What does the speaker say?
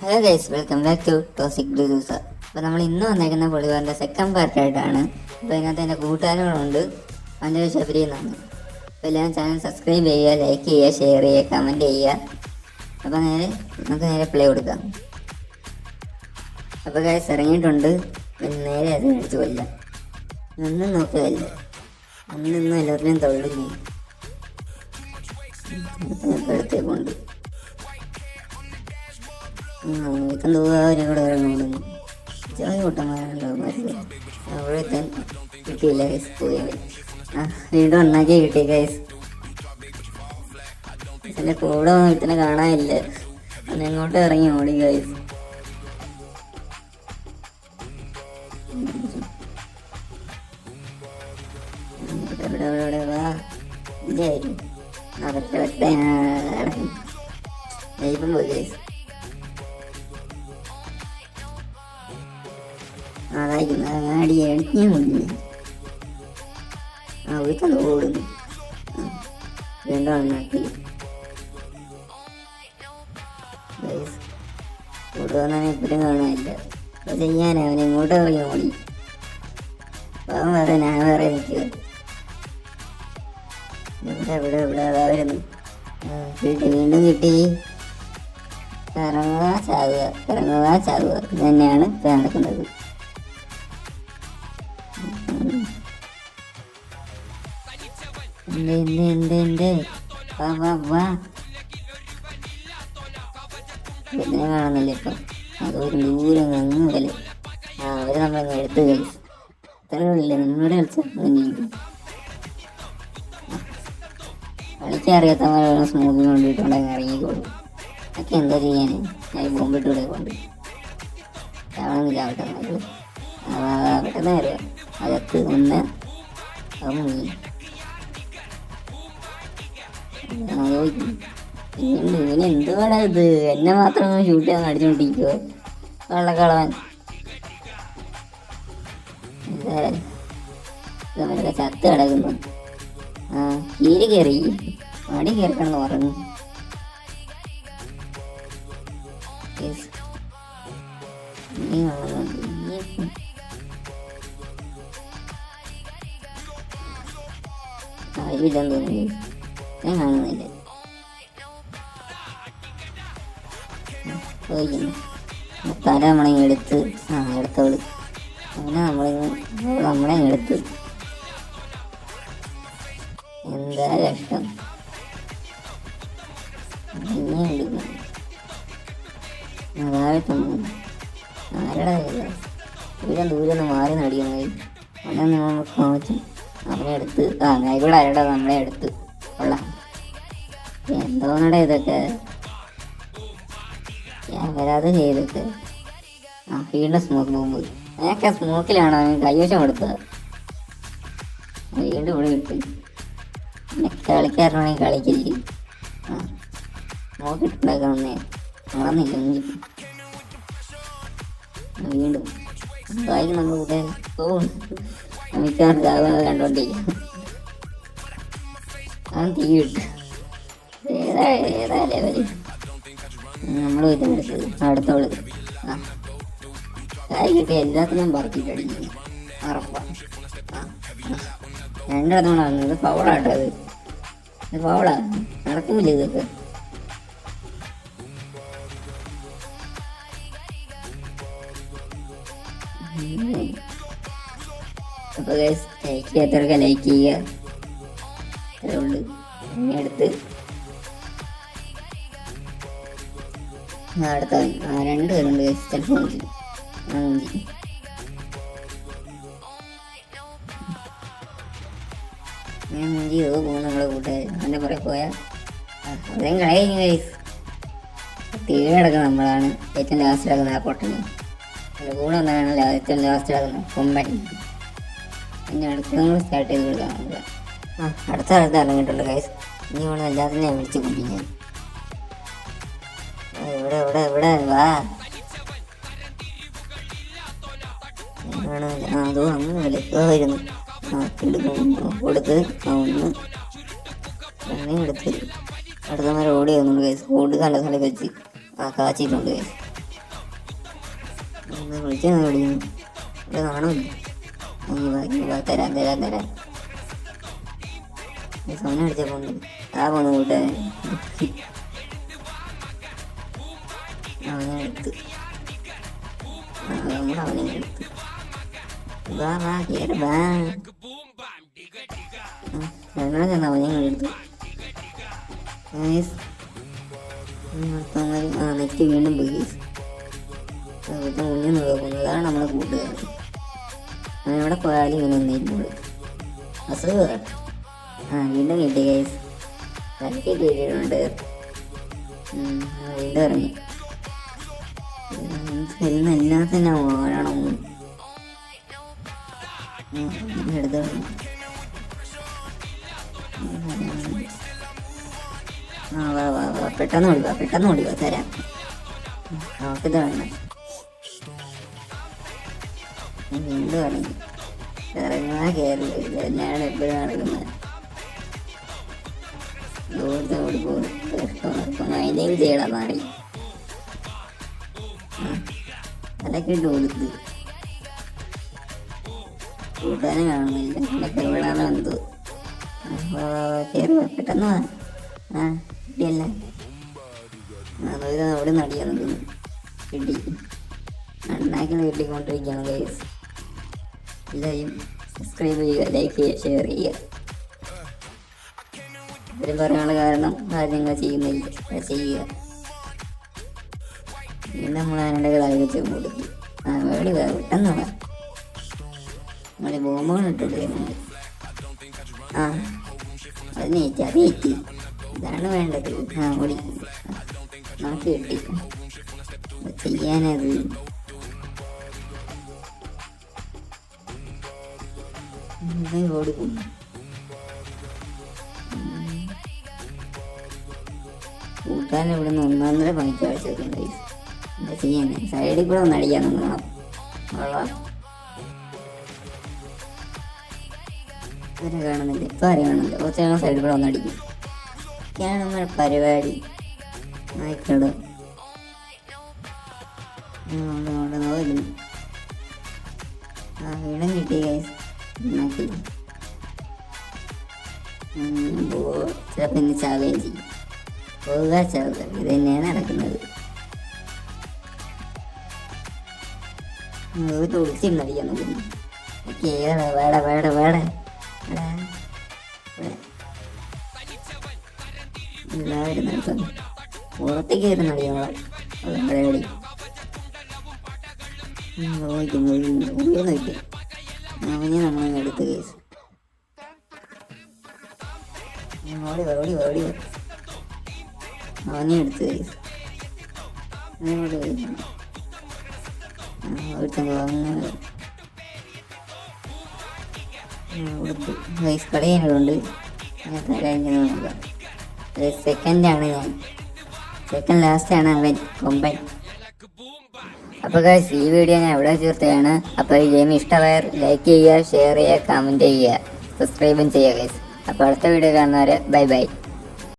Hello guys, welcome back to toxic ഡുസ. അപ്പോൾ നമ്മൾ ഇന്ന് വന്നേക്കുന്ന പൊളിവാറിൻ്റെ സെക്കൻഡ് പാർട്ടായിട്ടാണ്. അപ്പോൾ ഇതിനകത്ത് എൻ്റെ കൂട്ടുകാരുകളുണ്ട്, അഞ്ചു ശബരി എന്നാണ്. അപ്പോൾ എല്ലാവരും ചാനൽ സബ്സ്ക്രൈബ് ചെയ്യുക, ലൈക്ക് ചെയ്യുക, ഷെയർ ചെയ്യുക, കമൻറ്റ് ചെയ്യുക. അപ്പോൾ നമുക്ക് നേരെ പ്ലേ കൊടുക്കാം. അപ്പോൾ ഗൈസ് ഇറങ്ങിയിട്ടുണ്ട്. നേരെ അത് മേടിച്ച് കൊല്ലാം. ഒന്നും നോക്കുകയല്ല, അന്നൊന്നും എല്ലാവരുടെയും തൊഴിലില്ല. എടുത്തേക്കൊണ്ട് ഇപ്പം ദൂരം കൂടെ ഇറങ്ങുന്നു. ചെറിയ കൂട്ടന്മാരുണ്ടോ അവിടെ കിട്ടിയില്ല ഗൈസ്, പോയി. വീണ്ടും ഒന്നാക്കി കിട്ടി ഗൈസ്. എൻ്റെ കൂടെ ഇതിനെ കാണാനില്ല, അന്നെങ്ങോട്ട് ഇറങ്ങി ഓടി ഗൈസ്. ഇവിടെ വാ, ഇല്ലായിരുന്നു ദൈവം പോയി ഗൈസ്. അതായിരിക്കും അടി എണിഞ്ഞു മുടിഞ്ഞു. വീട്ടിൽ ഓടുന്നു. വീണ്ടും ഒന്നാക്കി ഗൈസ്. ഓടുവന്നെ എപ്പോഴും കാണാനില്ല. അപ്പോൾ ചെയ്യാൻ അവൻ ഇങ്ങോട്ട് ഇറങ്ങി ഓടി. അവൻ വേറെ, ഞാൻ വേറെ നിൽക്കുക. ഇവിടെ വരുന്നു. കിട്ടി, വീണ്ടും കിട്ടി. ഇറങ്ങുക ചാവുക തന്നെയാണ് ഇപ്പം നടക്കുന്നത്. ഇതിനെ കാണുന്നില്ല ഇപ്പം. അതൊരു ദൂരം അങ്ങ് അവര് നമ്മളങ്ങ് എടുത്ത് കഴിച്ചു. ഇത്രയില്ല നിങ്ങളുടെ കളിക്കറിയാത്തവരെ സ്മൂത്തിങ് കൊണ്ടിട്ടുണ്ടെങ്കിൽ ഇറങ്ങിക്കോളും. ഒക്കെ എന്താ ചെയ്യാൻ, ഞാൻ ബോംബിട്ടൂടെ കൊണ്ട് ചാവണമെങ്കിൽ ചാവട്ടെ. പെട്ടെന്ന് അറിയാം അകത്ത് ഒന്ന് ഇവന് എന്തുവാടാ ഇത്, എന്നെ മാത്രം ഷൂട്ട് ചെയ്യാൻ അടിച്ചോണ്ടിരിക്കുവോ വെള്ളക്കളവൻ. ഇതൊക്കെ ചത്ത് കിടക്കുന്നു. കീരി കയറി മടി കയറിക്കണമെന്ന് പറഞ്ഞു. ഇല്ലെന്ന് തോന്നി, ഞാൻ കാണുന്നില്ല. തല നമ്മളെ എടുത്ത് എടുത്തോളൂ. അങ്ങനെ നമ്മളെ എടുത്ത് എന്താ കഷ്ടം. ആരുടെ ദൂരം മാറി നടിക്കണമായി. അവിടെ നമുക്ക് കാണിച്ചു നമ്മളെ എടുത്ത് ഇവിടെ ആരുടെ നമ്മളെ എടുത്ത് കൊള്ളാം. എന്തോന്നടെ ഇതൊക്കെ ഞാൻ വരാതെ ചെയ്തൊക്കെ. വീണ്ടും സ്മോക്ക് ബോംബ്. അതൊക്കെ സ്മോക്കിലാണ് അവൻ കൈവശം കൊടുത്തത്. വീണ്ടും ഇവിടെ കിട്ടി. കളിക്കാരനാണെങ്കിൽ കളിക്കില്ല. സ്മോക്ക് ഇട്ടുണ്ടാക്കണമെന്നേ മറന്നില്ല. വീണ്ടും കാര്യം നമ്മൾ കൂടെ മിക്കവാറും ചാവാതെ കണ്ടോണ്ടിരിക്കും. അവൻ തീ ഇട്ടു. ഏതാ ലെവല് നമ്മൾ ഇതെടുത്തത് അടുത്തോള്. കായ് കിട്ടിയ എല്ലാത്തിനും പറക്കിട്ടടിക്കുന്നു ഉറപ്പാണ്. രണ്ടിടത്തോടെ വന്നത് ഫൗളാട്ടത്. ഇത് ഫൗളാ, നടക്കുന്നില്ല ഇതൊക്കെ. അപ്പോൾ ഗൈസ് ലൈക്ക് ചെയ്യാത്തവർക്ക് ലൈക്ക് ചെയ്യുക. അത്രേ ഉള്ളൂ. അടുത്ത് അടുത്ത 2 പേരുണ്ട് ഗൈസ്. ചിലപ്പോൾ 5 ഞാൻ 5 പോകും നമ്മളെ കൂട്ടുകാർ. അതിൻ്റെ പുറകെ പോയാൽ അത്രയും കളയുന്നു ഗൈസ്. തീഴടക്കുന്നത് നമ്മളാണ് ഏറ്റവും ലാസ്റ്റ് ഇടക്കുന്നത്. ആ പൊട്ടന് അതിൻ്റെ കൂടെ വന്നാണ് ഏറ്റവും ലാസ്റ്റ് ഇടക്കുന്നത് കൊമ്പൻ. പിന്നെ അടുത്ത് നമ്മൾ സ്റ്റാർട്ട് ചെയ്ത് കൊടുക്കാൻ അടുത്ത ഇറങ്ങിയിട്ടുണ്ട് ഗൈസ്. ഇനി വേണം എല്ലാത്തിനും ഞാൻ വിളിച്ച് കുടിക്കാൻ. ഇവിടെ വാ. അതോ അങ്ങ് വിളിക്കുമായിരുന്നു. കൊടുത്ത് ഒന്ന് എണ്ണയും എടുത്ത് അടുത്തമാരെ ഓടി വന്നുണ്ട് ഗൈസ്. ഓടി കണ്ട സ്ഥലം വെച്ച് കാച്ചിട്ടുണ്ട് ഗൈസ്. വിളിച്ചെന്ന് വിളിക്കുന്നു ഇവിടെ കാണുമില്ല. തരാം സോന അടിച്ചപ്പോൾ ആ പോന്ന് കൂട്ടാൻ അവനെ എടുത്ത് അവനെ എടുത്ത് വാ കേറ് വാ ഞങ്ങളെ ചെന്ന് അവനെ എടുത്തു. നെറ്റ് വീണ്ടും പോയി. മുന്നിൽ നോക്കുന്നു. അതാണ് നമ്മളെ കൂട്ടുകാർ. അവനെവിടെ പോയാലും ഇങ്ങനെ ഒന്നിരുന്നുള്ളൂ. അസുഖം വീണ്ടും കിട്ടി ഗൈസ്. കിട്ടിയിട്ടുണ്ട്. വീണ്ടും ഇറങ്ങി എല്ലാം തന്നെ ഓടണം. എടുത്ത് വാ പെട്ടെന്ന് ഓടിവാ തരാം. നമുക്കിത് വേണം. വീണ്ടും ഇറങ്ങി ഇറങ്ങാ കയറി തന്നെയാണ് എപ്പോഴും നടക്കുന്നത്. ഓടി പോകും മൈൻഡേയും ചെയ്യണം മാറി അതൊക്കെ ഇട്ട് കൊടുത്ത് കൂട്ടാനും കാണുന്നില്ല. എന്നൊക്കെ എവിടാണോ എന്തോ കയറി പെട്ടെന്ന് വാ കിട്ടിയല്ല. അവിടെ നടിയാ നിൽക്കുന്നു. കിട്ടി നന്നാക്കി കിട്ടിക്കൊണ്ടിരിക്കുകയാണ് ഗൈസ്. എല്ലാവരും സബ്സ്ക്രൈബ് ചെയ്യുക, ലൈക്ക് ചെയ്യുക, ഷെയർ ചെയ്യുക. ഇവരും പറയാനുള്ള കാരണം കാര്യങ്ങൾ ചെയ്യുക. പിന്നെ നമ്മൾ അതിൻ്റെ തലയിൽ വെച്ച് കൊടുത്തു. വേടി പെട്ടെന്ന് നമ്മൾ ബോംബുകൾ ഇട്ടിട്ട് വരുന്നുണ്ട്. അത് നീറ്റി ഇതാണ് വേണ്ടത്. ഓടി നമുക്ക് കിട്ടി ചെയ്യാനത്. ഓടിക്കും കൂട്ടാൻ ഇവിടെ നിന്ന് 1.5 പണിക്ക് കാഴ്ചവെക്കുന്നുണ്ട്. എന്താ ചെയ്യാൻ? സൈഡിൽ കൂടെ ഒന്ന് അടിക്കാൻ നോക്കണം. ഇവരെ കാണുന്നില്ല. ഇപ്പം ആരും കാണുന്നില്ല. കുറച്ച് നേരം സൈഡിൽ കൂടെ ഒന്ന് അടിക്കും. ഒക്കെയാണ് പരിപാടി. ആയിക്കോട്ടെ നോക്കുന്നു. വീണ്ടും കിട്ടി ഗൈസ്. ചിലപ്പോൾ ഇന്ന് ചാവുകയും ചെയ്യും. ചാവുക ഇത് തന്നെയാണ് നടക്കുന്നത്. ഒളിച്ചിരുന്നടിക്കാൻ നോക്കുന്നു. വേട എല്ലാവരും നടത്തുന്നു. പുറത്തേക്ക് വരുന്നടിയാളെ പരിപാടി നോക്കി അവനെ നമ്മൾ എടുത്ത് കേസ്. ഓടി അവനെ എടുത്ത് കേസ്. അങ്ങോട്ട് കൊടുത്തു ഗൈസ്. കടയാനുണ്ട്. അങ്ങനത്തെ കാര്യങ്ങൾ നോക്കാം. സെക്കൻഡാണ് ഞാൻ. സെക്കൻഡ് ലാസ്റ്റാണ് അവൻ കൊമ്പൻ. അപ്പോൾ ഗൈസ് ഈ വീഡിയോ ഞാൻ ഇവിടെ ചേർത്താണ്. അപ്പോൾ ഈ ഗെയിം ഇഷ്ടമായാൽ ലൈക്ക് ചെയ്യുക, ഷെയർ ചെയ്യുക, കമൻറ്റ് ചെയ്യുക, സബ്സ്ക്രൈബും ചെയ്യുക ഗൈസ്. അപ്പോൾ അടുത്ത വീഡിയോ കാണുന്നവരെ ബൈ.